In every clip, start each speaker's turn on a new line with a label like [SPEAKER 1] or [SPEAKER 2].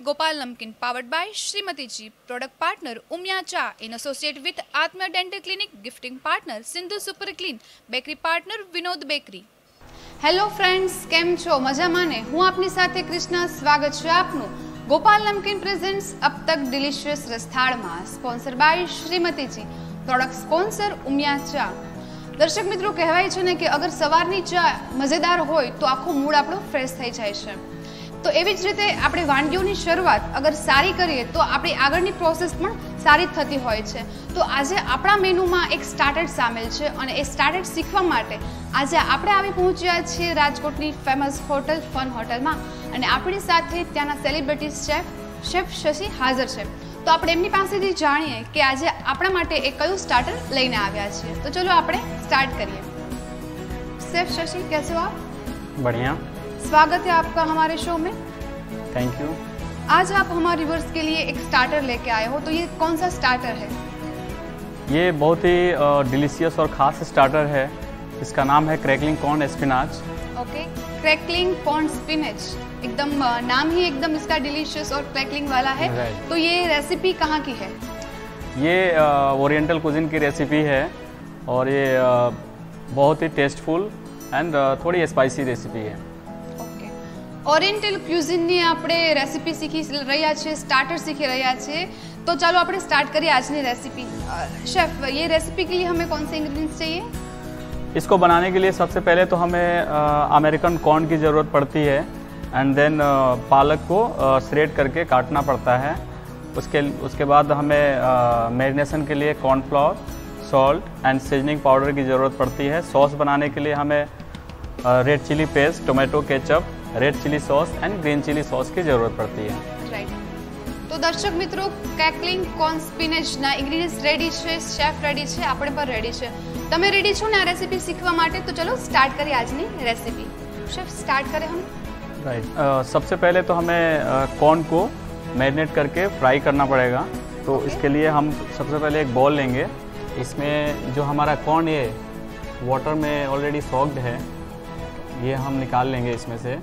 [SPEAKER 1] Gopal Namkin, powered by Srimati Ji, product partner Umya Cha, in associate with Atma Dental Clinic, gifting partner Sindhu Super Clean, bakery partner Vinod Bakery. Hello friends, કેમ છો? મજામાં ને? હું આપની સાથે કૃષ્ણા, સ્વાગત છે આપનું ગોપાલ નમકીન પ્રેઝન્ટ્સ અબ તક ડિલિશિયસ રસથાળમાં, sponsor by Shrimati ji, product sponsor Umiya ચા. દર્શક મિત્રો, કહેવાય છે ને કે અગર સવારની ચા મજેદાર હોય તો આખો મૂડ આપણો ફ્રેશ થઈ જાય છે. તો એવી જ રીતે આપણે વાનગીઓની શરૂઆત અગર સારી કરીએ તો આપણી આગળની પ્રોસેસ પણ સારી થતી હોય છે. તો આજે આપણા મેનુમાં એક સ્ટાર્ટર સામેલ છે અને એ સ્ટાર્ટર શીખવા માટે આજે આપણે આવી પહોંચ્યા છીએ રાજકોટની ફેમસ હોટલ ફન હોટલમાં અને આપણી સાથે ત્યાંના સેલિબ્રિટી શેફ શશી હાજર છે. તો આપણે એમની પાસેથી જાણીએ કે આજે આપણા માટે એ કયું સ્ટાર્ટર લઈને આવ્યા છીએ. તો ચલો આપણે સ્ટાર્ટ કરીએ. शेफ शशि, कैसे हो आप?
[SPEAKER 2] बढ़िया.
[SPEAKER 1] स्वागत है आपका हमारे शो में.
[SPEAKER 2] Thank you.
[SPEAKER 1] आज आप हमारे व्यूअर्स के लिए एक स्टार्टर लेके आए हो, तो ये कौन सा स्टार्टर है?
[SPEAKER 2] ये बहुत ही डिलीशियस और ख़ास स्टार्टर है. इसका नाम है crackling corn spinach.
[SPEAKER 1] Okay, crackling corn spinach, एकदम नाम ही एकदम इसका डिलीशियस और क्रैकलिंग वाला है. तो ये रेसिपी कहाँ की है?
[SPEAKER 2] ये ओरिएंटल कुजिन की रेसिपी है और ये बहुत ही टेस्टफुल एंड थोड़ी स्पाइसी रेसिपी है.
[SPEAKER 1] ओके, ओरिएंटल क्यूजिनની આપણે રેસિપી શીખી રહ્યા છીએ, સ્ટાર્ટર सीखी રહ્યા છીએ. तो चलो આપણે स्टार्ट करिए आज की रेसिपी. शेफ, ये रेसिपी के लिए हमें कौन से इंग्रेडिएंट्स चाहिए?
[SPEAKER 2] इसको बनाने के लिए सबसे पहले तो हमें अमेरिकन कॉर्न की ज़रूरत पड़ती है एंड देन पालक को श्रेड करके काटना पड़ता है. उसके बाद हमें मैरिनेशन के लिए cornflour, salt and seasoning powder की ज़रूरत पड़ती है. सॉस बनाने के लिए हमें red chili paste, tomato ketchup, red chili sauce and green chili sauce की ज़रूरत पड़ती है.
[SPEAKER 1] राइट. तो दर्शक मित्रों, क्रैकलिंग कॉर्न स्पिनचના ઇન્ગ્રેડિયન્ટ્સ રેડી છે, શેફ રેડી છે, આપણે પણ રેડી છે. તમે રેડી છો ને આ રેસિપી શીખવા માટે? તો ચલો સ્ટાર્ટ કરીએ આજની રેસિપી. शेफ, स्टार्ट करें हम.
[SPEAKER 2] राइट. सबसे पहले तो हमें कॉर्न को मैरिनेट करके फ्राई करना पड़ेगा. तो इसके लिए हम सबसे पहले एक बॉल लेंगे. इसमें जो हमारा कॉर्न ये वाटर में ऑलरेडी सॉक्ड है, ये हम निकाल लेंगे इसमें से.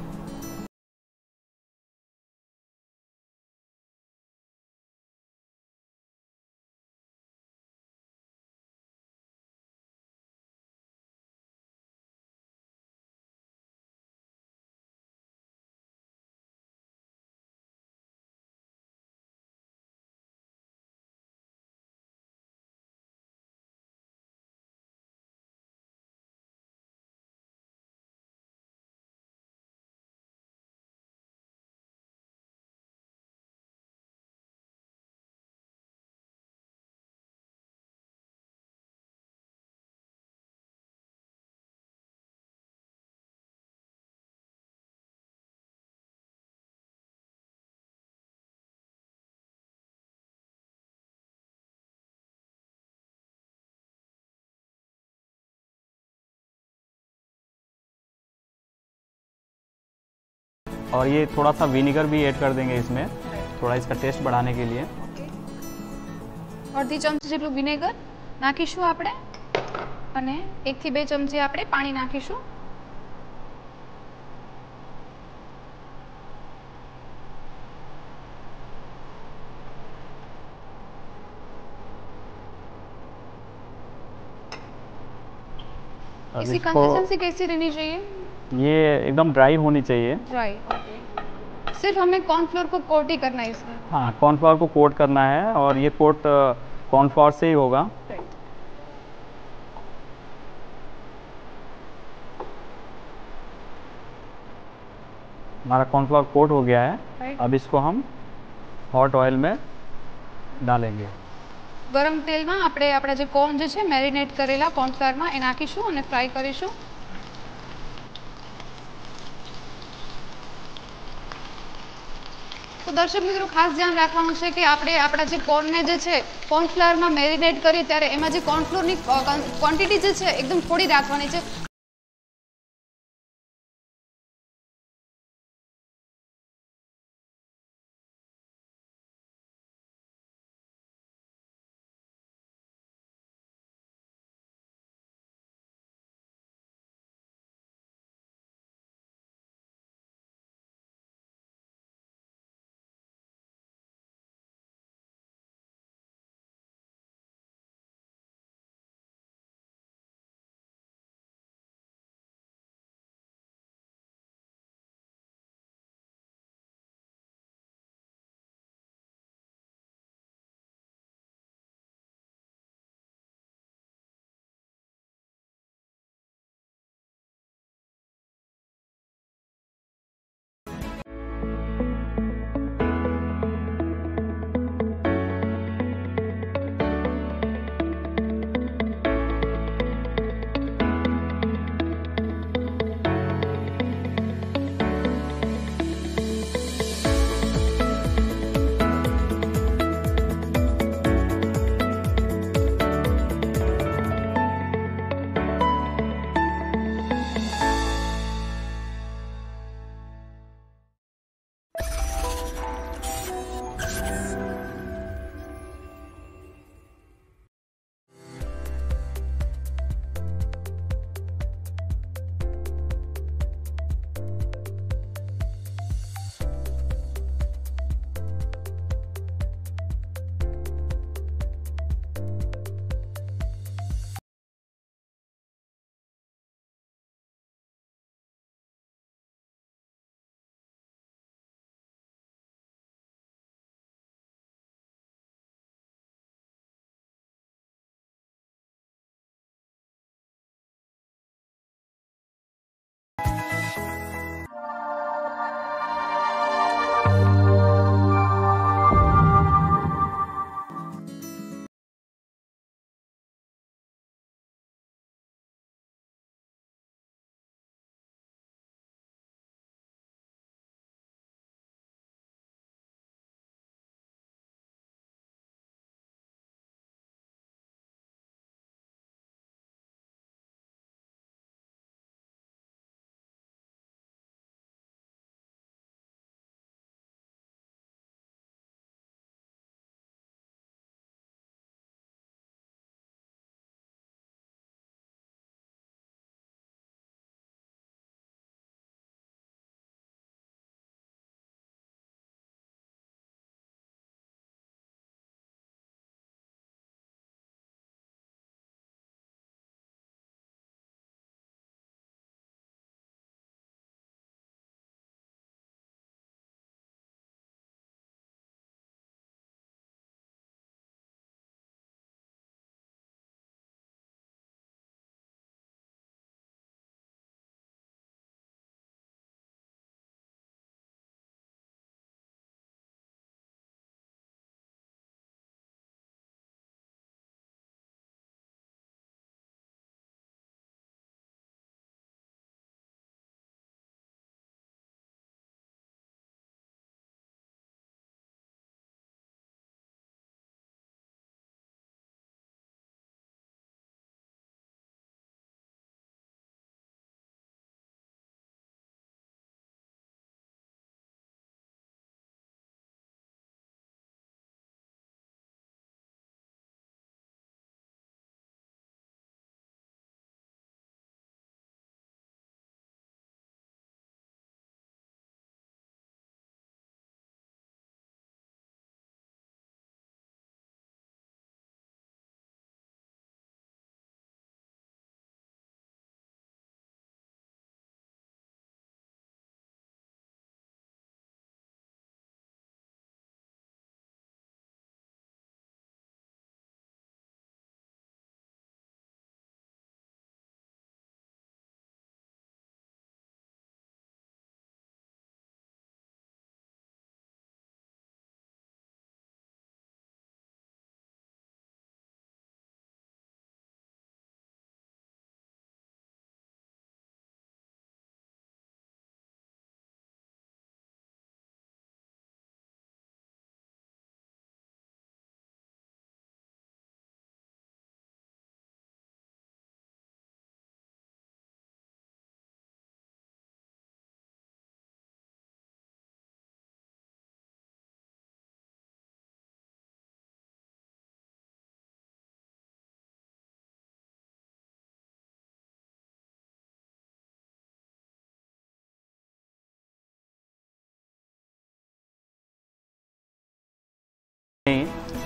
[SPEAKER 2] और ये थोड़ा सा विनेगर भी ऐड कर देंगे इसमें, थोड़ा इसका टेस्ट बढ़ाने के लिए.
[SPEAKER 1] અડધી ચમચી જેટલું વિનેગર નાખીશું આપણે અને 1 થી 2 ચમચી આપણે પાણી નાખીશું. इसकी कंसिस्टेंसी कैसी रहनी चाहिए?
[SPEAKER 2] ये एकदम ड्राई होनी चाहिए.
[SPEAKER 1] ड्राई. सिर्फ हमें कॉर्नफ्लोर को कोट ही करना है इसमें.
[SPEAKER 2] हाँ, कॉर्नफ्लोर को कोट करना है और ये कोट कॉर्नफ्लोर से ही होगा. हमारा कॉर्नफ्लोर कोट हो गया है. अब इसको हम हॉट ऑयल में डालेंगे.
[SPEAKER 1] ગરમ તેલમાં આપણે આપણા જે કોર્ન જે છે મેરિનેટ કરેલા કોર્નફ્લાવરમાં એ નાખીશું અને ફ્રાય કરીશું. તો દર્શક મિત્રો, ખાસ ધ્યાન રાખવાનું છે કે આપણે આપણા જે કોર્નને જે છે કોર્નફ્લાવરમાં મેરિનેટ કરીએ ત્યારે એમાં જે કોર્નફ્લોરની ક્વોન્ટિટી જે છે એકદમ થોડી રાખવાની છે.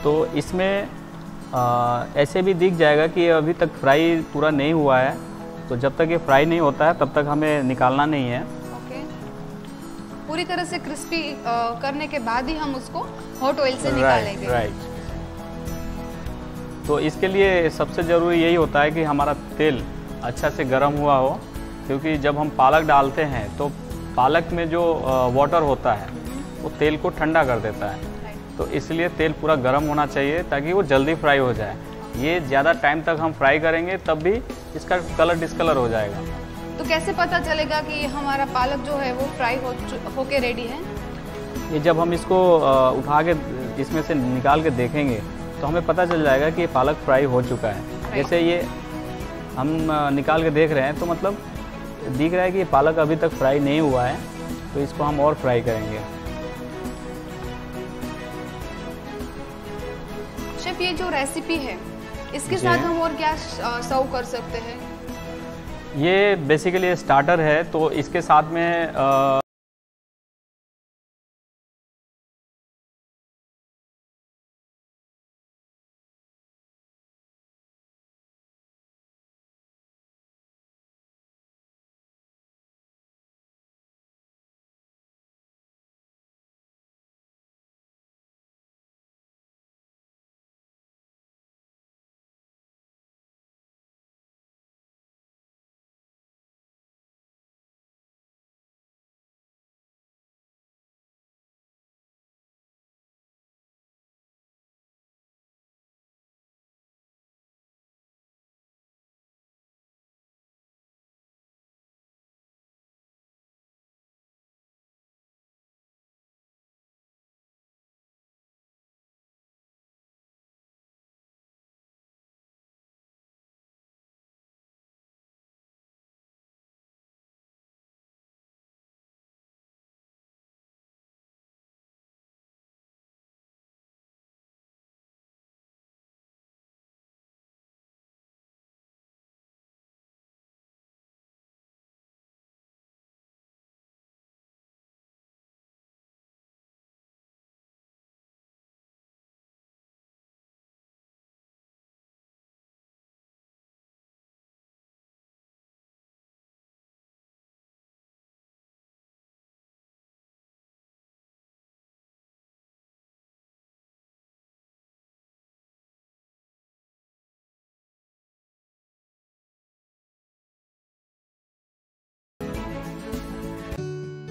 [SPEAKER 2] तो इसमें ऐसे भी दिख जाएगा कि अभी तक फ्राई पूरा नहीं हुआ है, तो जब तक ये फ्राई नहीं होता है तब तक हमें निकालना नहीं है।
[SPEAKER 1] ओके, पूरी तरह से क्रिस्पी करने के बाद ही हम उसको हॉट ऑयल से निकालेंगे।
[SPEAKER 2] राइट। तो इसके लिए सबसे ज़रूरी यही होता है कि हमारा तेल अच्छा से गर्म हुआ हो, क्योंकि जब हम पालक डालते हैं तो पालक में जो वाटर होता है वो तेल को ठंडा कर देता है, तो इसलिए तेल पूरा गर्म होना चाहिए ताकि वो जल्दी फ्राई हो जाए। ये ज़्यादा टाइम तक हम फ्राई करेंगे तब भी इसका कलर डिस्कलर हो जाएगा।
[SPEAKER 1] तो कैसे पता चलेगा कि हमारा पालक जो है वो फ्राई होके रेडी है?
[SPEAKER 2] ये जब हम इसको उठा के इसमें से निकाल के देखेंगे तो हमें पता चल जाएगा कि ये पालक फ्राई हो चुका है। जैसे ये हम निकाल के देख रहे हैं तो मतलब दिख रहा है कि ये पालक अभी तक फ्राई नहीं हुआ है, तो इसको हम और फ्राई करेंगे।
[SPEAKER 1] शेफ, ये जो रेसिपी है इसके साथ हम और क्या सर्व कर सकते हैं?
[SPEAKER 2] ये बेसिकली स्टार्टर है, तो इसके साथ में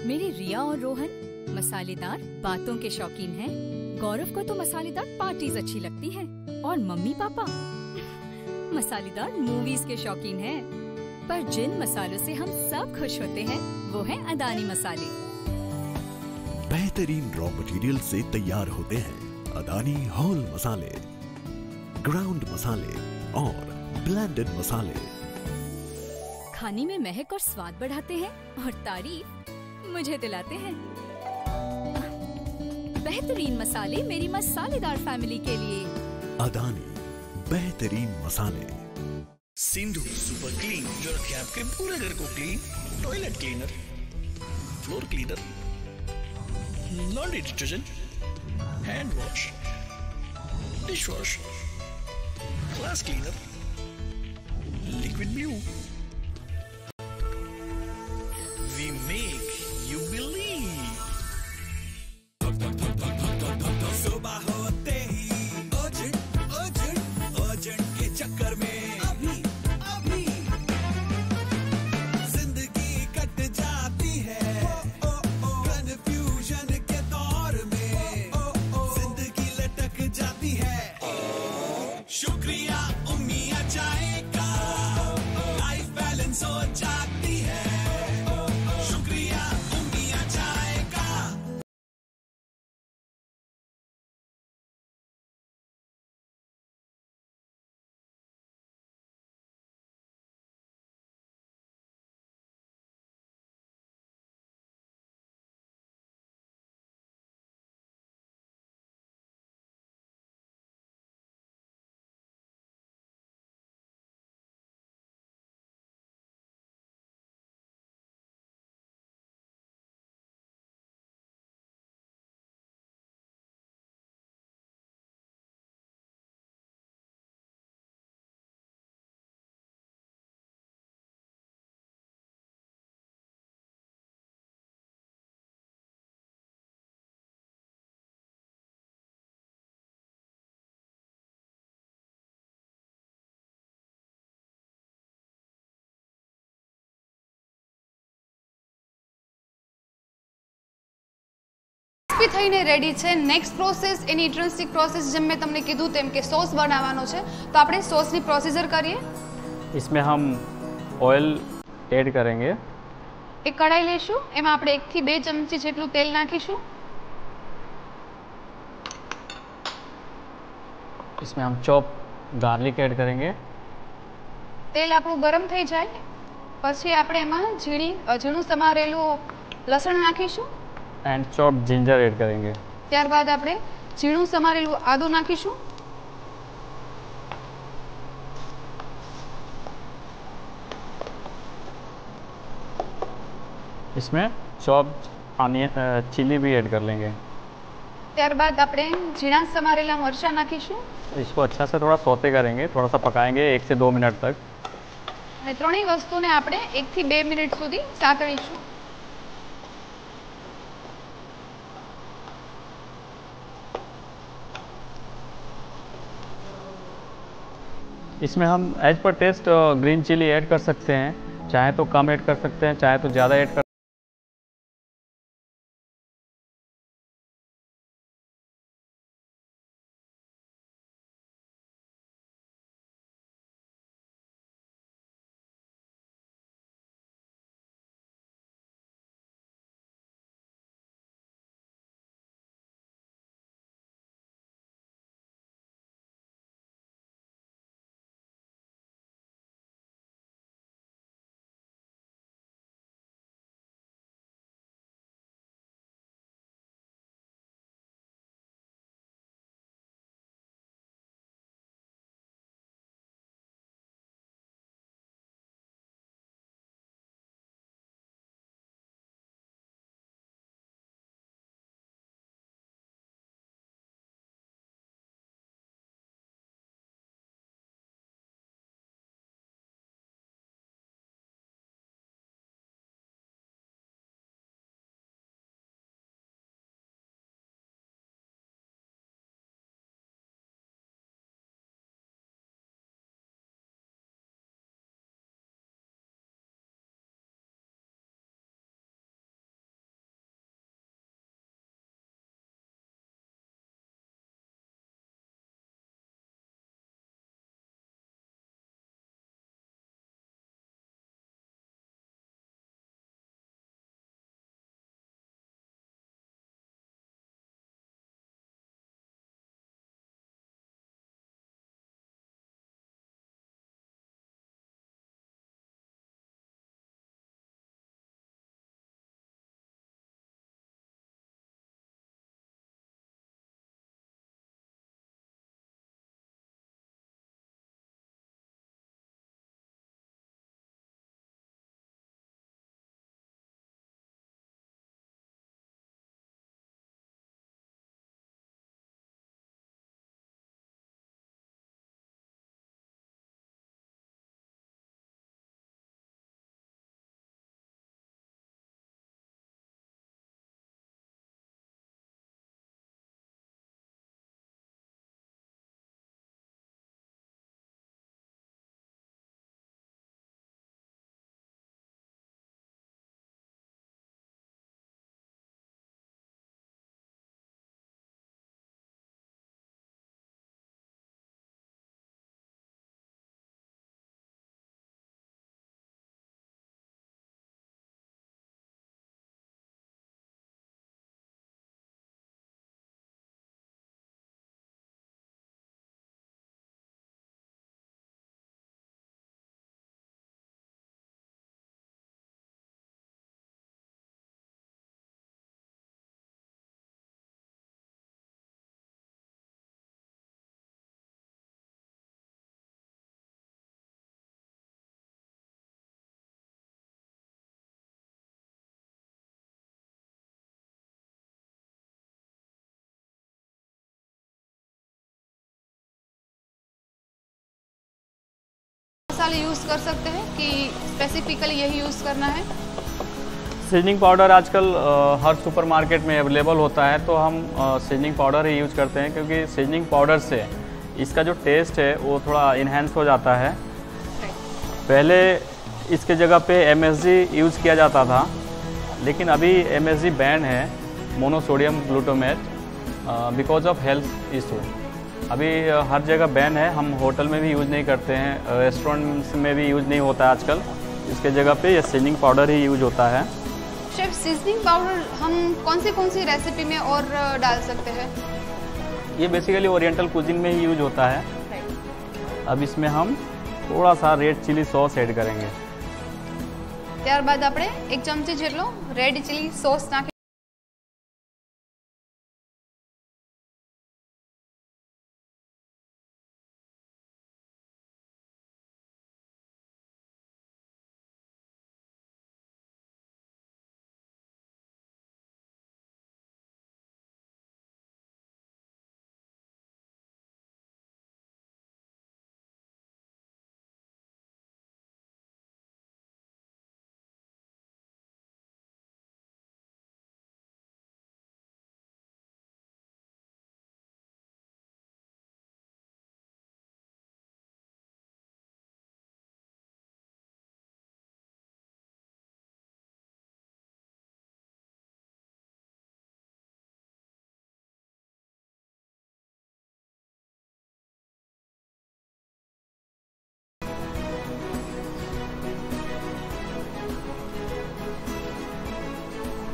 [SPEAKER 3] मेरे रिया और रोहन मसालेदार बातों के शौकीन हैं। गौरव को तो मसालेदार पार्टीज अच्छी लगती हैं और मम्मी पापा मसालेदार मूवीज के शौकीन हैं। पर जिन मसालों से हम सब खुश होते हैं वो हैं अदानी मसाले।
[SPEAKER 4] बेहतरीन रॉ मटेरियल से तैयार होते हैं अदानी होल मसाले, ग्राउंड मसाले और ब्लेंडेड मसाले।
[SPEAKER 3] खाने में महक और स्वाद बढ़ाते हैं और तारीफ मुझे दिलाते हैं। बेहतरीन मसाले मेरी मसालेदार फैमिली के लिए।
[SPEAKER 4] अदानी बेहतरीन मसाले।
[SPEAKER 5] सिंधु सुपर क्लीन जो रखे आपके पूरे घर को clean. Toilet cleaner, floor cleaner, laundry detergent, hand wash, dish wash, glass cleaner, liquid blue. We make you believe. सुबह होते ही अर्जेंट के चक्कर में अभी जिंदगी कट जाती है। कंफ्यूजन के दौर में जिंदगी लटक जाती है। शुक्रिया उम्मिया चाय का, लाइफ
[SPEAKER 1] ક્રિસ્પી થઈને રેડી છે. નેક્સ્ટ પ્રોસેસ એની ઇન્ટરેસ્ટિંગ પ્રોસેસ જેમ મેં તમને કીધું તેમ કે સોસ બનાવવાનો છે. તો આપણે સોસની પ્રોસીજર કરીએ.
[SPEAKER 2] इसमें हम ऑयल ऐड करेंगे.
[SPEAKER 1] એક કઢાઈ લેશું, એમાં આપણે 1 થી 2 ચમચી જેટલું તેલ નાખીશું.
[SPEAKER 2] इसमें हम चॉप गार्लिक ऐड करेंगे.
[SPEAKER 1] તેલ આપણું ગરમ થઈ જાય પછી આપણે એમાં ઝીણું સમારેલું લસણ નાખીશું.
[SPEAKER 2] एंड चॉप जिंजर ऐड करेंगे.
[SPEAKER 1] ત્યારબાદ આપણે ઝીણું સમારેલું આદું નાખીશું.
[SPEAKER 2] इसमें चॉप ऑनियन चिली भी ऐड कर लेंगे.
[SPEAKER 1] ત્યારબાદ આપણે ઝીણા સમારેલા મરચાં નાખીશું.
[SPEAKER 2] इसको अच्छा से थोड़ा सौते करेंगे, थोड़ा सा पकाएंगे 1 से 2 मिनट तक.
[SPEAKER 1] અને ત્રણેય વસ્તુને આપણે 1 થી 2 મિનિટ સુધી સાતળીશું.
[SPEAKER 2] इसमें हम as per test green chilli add कर सकते हैं, चाहे तो कम ऐड कर सकते हैं, चाहे तो ज़्यादा ऐड कर.
[SPEAKER 1] मसाले यूज़ कर सकते हैं कि स्पेसिफिकली यही यूज़ करना है?
[SPEAKER 2] सीजनिंग पाउडर आजकल हर सुपरमार्केट में अवेलेबल होता है, तो हम सीजनिंग पाउडर ही यूज़ करते हैं, क्योंकि सीजनिंग पाउडर से इसका जो टेस्ट है वो थोड़ा इन्हेंस हो जाता है। पहले इसके जगह पे MSG यूज़ किया जाता था, लेकिन अभी MSG बैन है, monosodium glutamate because of health issue. अभी हर जगह बैन है, हम होटल में भी यूज़ नहीं करते हैं, रेस्टोरेंट्स में भी यूज़ नहीं होता है आजकल। इसके जगह पे ये सीजनिंग पाउडर ही यूज होता है।
[SPEAKER 1] शेफ, सीजनिंग पाउडर हम कौन सी रेसिपी में और डाल सकते हैं?
[SPEAKER 2] ये बेसिकली ओरिएंटल कुजिन में ही यूज होता है। अब इसमें हम थोड़ा सा रेड चिली सॉस ऐड करेंगे।
[SPEAKER 1] ત્યારબાદ આપણે 1 ચમચી જેટલો રેડ ચીલી સોસ નાખી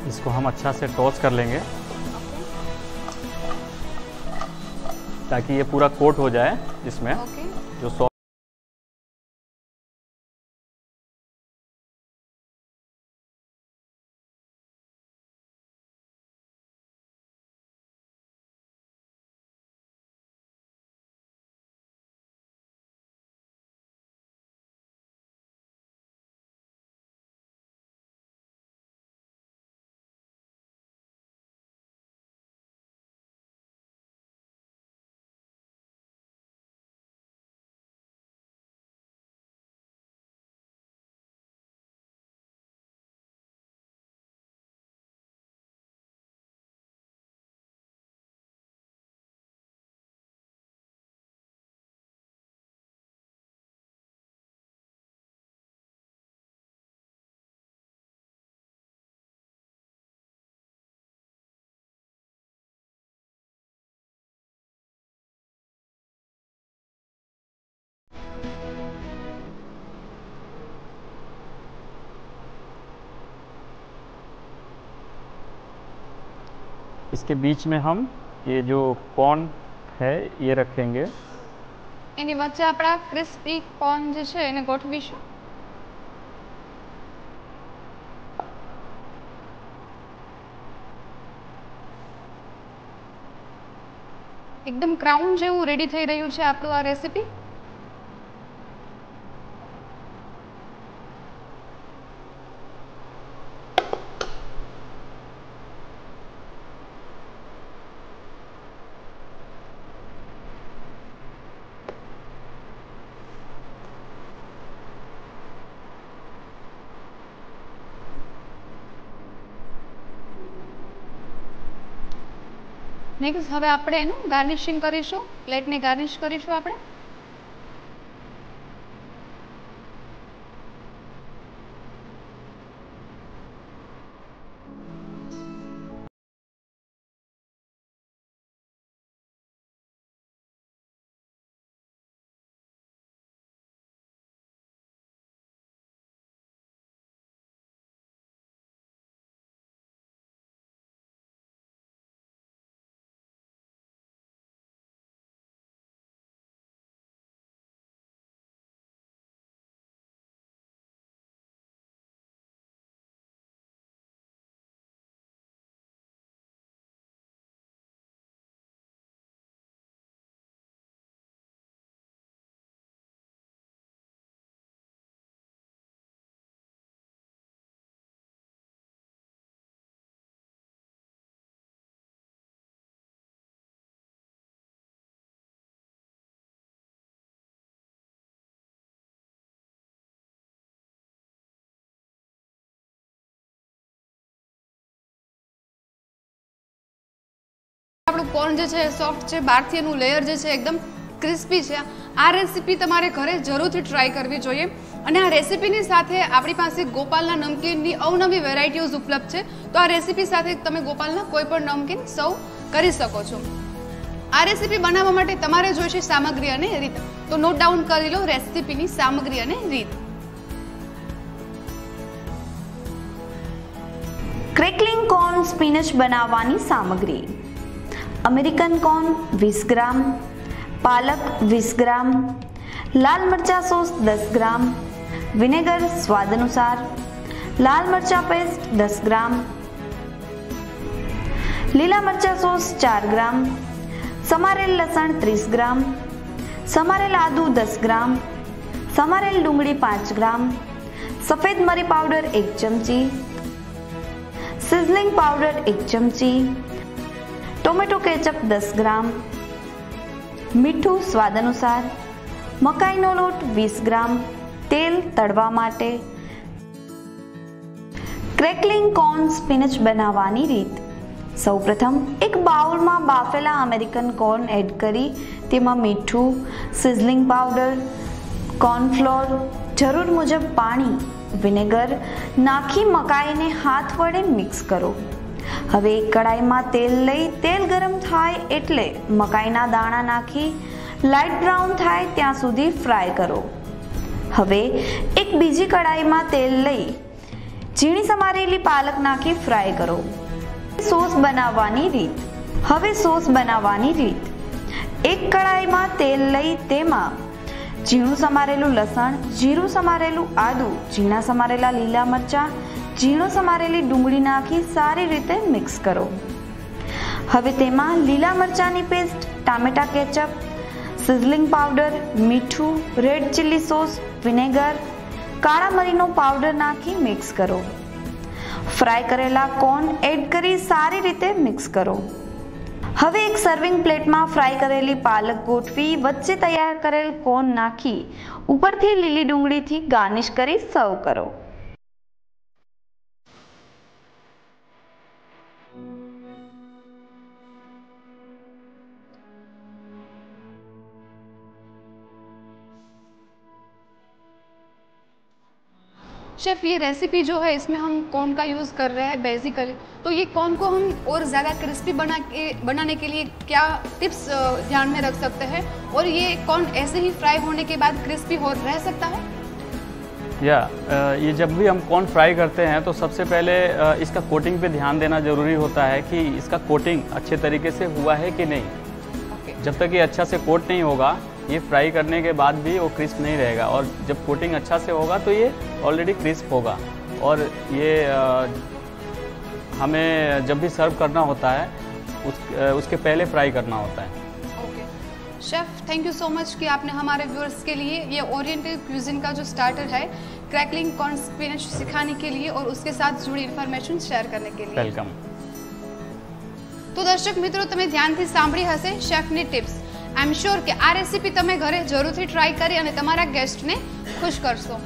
[SPEAKER 2] इसको हम अच्छा से टॉस कर लेंगे ताकि ये पूरा कोट हो जाए इसमें। जो सॉस इसके बीच में हम ये जो कॉर्न है ये रखेंगे।
[SPEAKER 1] એની વચ્ચે આપણા ક્રિસ્પી કોર્ન જે છે એને ગોઠવીશું। એકદમ ક્રાઉન જેવું રેડી થઈ રહ્યું છે આપણું આ રેસીપી। નેક્સ્ટ હવે આપણે એનું ગાર્નિશિંગ કરીશું, પ્લેટને ગાર્નિશ કરીશું આપણે। આપણું કોર્ન જે છે સોફ્ટ છે, બહારથી એનું લેયર જે છે એકદમ ક્રિસ્પી છે। આ રેસીપી તમારે ઘરે જરૂરથી ટ્રાય કરવી જોઈએ। અને આ રેસીપીની સાથે આપણી પાસે ગોપાલના નમકીનની અવનવી વેરાયટીઝ ઉપલબ્ધ છે. તો આ રેસીપી સાથે તમે ગોપાલના કોઈ પણ નમકીન સર્વ કરી શકો છો. આ રેસીપી બનાવવા માટે તમારે જોઈશે સામગ્રી અને રીત. તો નોટ ડાઉન કરી લો રેસીપીની સામગ્રી અને રીત.
[SPEAKER 6] ક્રેકલિંગ કોર્ન સ્પિનચ બનાવવાની સામગ્રી: અમેરિકન કોર્ન 20 ગ્રામ, પાલક 20 ગ્રામ, લાલ મરચા સોસ 10 ગ્રામ, વિનેગર સ્વાદ અનુસાર, લાલ મરચા પેસ્ટ 10 ગ્રામ, લીલા મરચા સોસ 4 ગ્રામ, સમારેલ લસણ 30 ગ્રામ, સમારેલ આદુ 10 ગ્રામ, સમારેલ ડુંગળી 5 ગ્રામ, સફેદ મરી પાવડર 1 ચમચી, સિઝલિંગ પાવડર 1 ચમચી, ટોમેટો કેચઅપ 10 ગ્રામ, મીઠું સ્વાદ અનુસાર, મકાઈનો લોટ 20 ગ્રામ, તેલ તળવા માટે. ક્રેકલિંગ કોર્ન સ્પિનચ બનાવવાની રીત: સૌપ્રથમ એક બાઉલમાં બાફેલા અમેરિકન કોર્ન એડ કરી તેમાં મીઠું, સિઝલિંગ પાવડર, કોર્નફ્લોર, જરૂર મુજબ પાણી, વિનેગર નાખી મકાઈને હાથ વડે મિક્સ કરો. હવે એક કડાઈમાં તેલ લઈ તેલ ગરમ થાય એટલે મકાઈના દાણા નાખી લાઇટ બ્રાઉન થાય ત્યાં સુધી ફ્રાય કરો. હવે એક બીજી કડાઈમાં તેલ લઈ ઝીણી સમારેલી પાલક નાખી ફ્રાય કરો. સોસ બનાવવાની રીત: હવે સોસ બનાવવાની રીત: એક કડાઈમાં તેલ લઈ તેમાં ઝીણું સમારેલું લસણ, જીરું સમારેલું આદુ, ઝીણા સમારેલા લીલા મરચાં, ઝીણો સમારેલી ડુંગળી નાખી સારી રીતે મિક્સ કરો. હવે તેમાં લીલા મરચાંની પેસ્ટ, ટામેટા કેચઅપ, સિઝલિંગ પાવડર, મીઠું, રેડ ચીલી સોસ, વિનેગર, કાળા મરીનો પાવડર નાખી મિક્સ કરો. ફ્રાય કરેલા કોર્ન એડ કરી સારી રીતે મિક્સ કરો. હવે એક સર્વિંગ પ્લેટમાં ફ્રાય કરેલી પાલક ગોઠવી વચ્ચે તૈયાર કરેલ કોર્ન નાખી ઉપરથી લીલી ડુંગળીથી ગાર્નિશ કરી સર્વ કરો.
[SPEAKER 1] शेफ, ये रेसिपी जो है इसमें हम कॉर्न का यूज़ कर रहे हैं बेसिकली, तो ये कॉर्न को हम और ज़्यादा क्रिस्पी बनाने के लिए क्या टिप्स ध्यान में रख सकते हैं, और ये कॉर्न ऐसे ही फ्राई होने के बाद क्रिस्पी हो रह सकता है?
[SPEAKER 2] ये जब भी हम कॉर्न फ्राई करते हैं तो सबसे पहले इसका कोटिंग पे ध्यान देना ज़रूरी होता है कि इसका कोटिंग अच्छे तरीके से हुआ है कि नहीं. जब तक ये अच्छा से कोट नहीं होगा, ये फ्राई करने के बाद भी वो क्रिस्प नहीं रहेगा, और जब कोटिंग अच्छा से होगा तो ये ऑलरेडी क्रिस्प होगा. और ये हमें जब भी सर्व करना होता है उसके पहले फ्राई करना होता है.
[SPEAKER 1] Okay chef, thank you so much कि आपने हमारे व्यूअर्स के लिए ये ओरिएंटल क्यूजिन का जो स्टार्टर है क्रैकलिंग कॉर्न स्पिनच सिखाने के लिए और उसके साथ जुड़ी इन्फॉर्मेशन शेयर करने के लिए.
[SPEAKER 2] वेलकम.
[SPEAKER 1] तो दर्शक मित्रों, તમે ધ્યાનથી સાંભળી હશે શેફની ટિપ્સ. આઈ એમ શ્યોર કે આ રેસીપી તમે ઘરે જરૂરથી ટ્રાય કરી અને તમારા ગેસ્ટને ખુશ કરશો.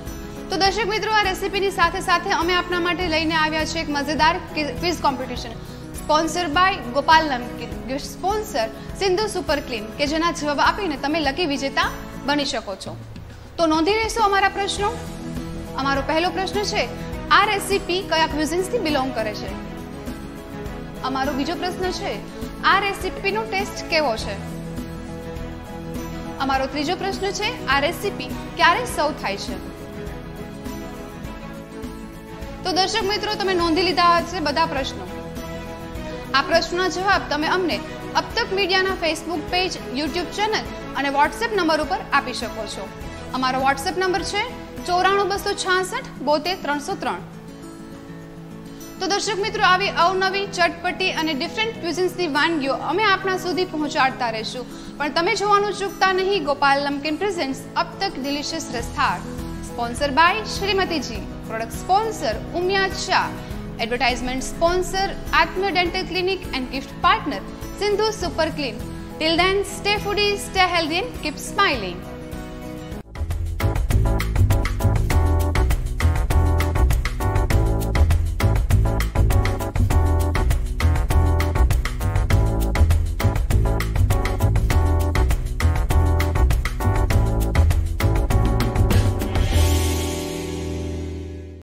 [SPEAKER 1] તો દર્શક મિત્રો, આ રેસીપીની સાથે સાથે અમે આપના માટે લઈને આવ્યા છે એક મજેદાર quiz competition sponsor by Gopal Namkeen, gift sponsor Sindhu super clean, કે જેના જવાબ આપીને તમે લકી વિજેતા બની શકો છો. તો નોંધી લેશો અમારા પ્રશ્નો. અમારો પહેલો પ્રશ્ન છે, આ રેસીપી કયા ક્વિઝિન્સથી બિલોંગ કરે છે? અમારો બીજો પ્રશ્ન છે, આ રેસીપીનો ટેસ્ટ કેવો છે? અમારો ત્રીજો પ્રશ્ન છે, આ રેસીપી ક્યારે સર્વ થાય છે? તો દર્શક મિત્રો, તમે નોંધી લીધા હશે બધા પ્રશ્નો. આ પ્રશ્નોના જવાબ તમે અમને અબ તક મીડિયાના ફેસબુક પેજ, યુટ્યુબ ચેનલ અને વોટ્સએપ નંબર ઉપર આપી શકો છો. અમારો વોટ્સએપ નંબર છે 94 266 72 303. તો દર્શક મિત્રો, આવી અવનવી ચટપટી અને ડિફરન્ટ ક્યુઝિન્સની વાનગીઓ અમે આપના સુધી પહોંચાડતા રહીશું. પણ તમે જોવાનું ચૂકતા નહીં ગોપાલ નમકીન પ્રેઝન્ટ્સ અબ તક ડિલિશિયસ રસથાળ, sponsor by Shrimatiji, product sponsor Umiya ચા, advertisement sponsor Atmya dental clinic and gift partner Sindhu super clean. Till then, stay foodie, stay healthy and keep smiling.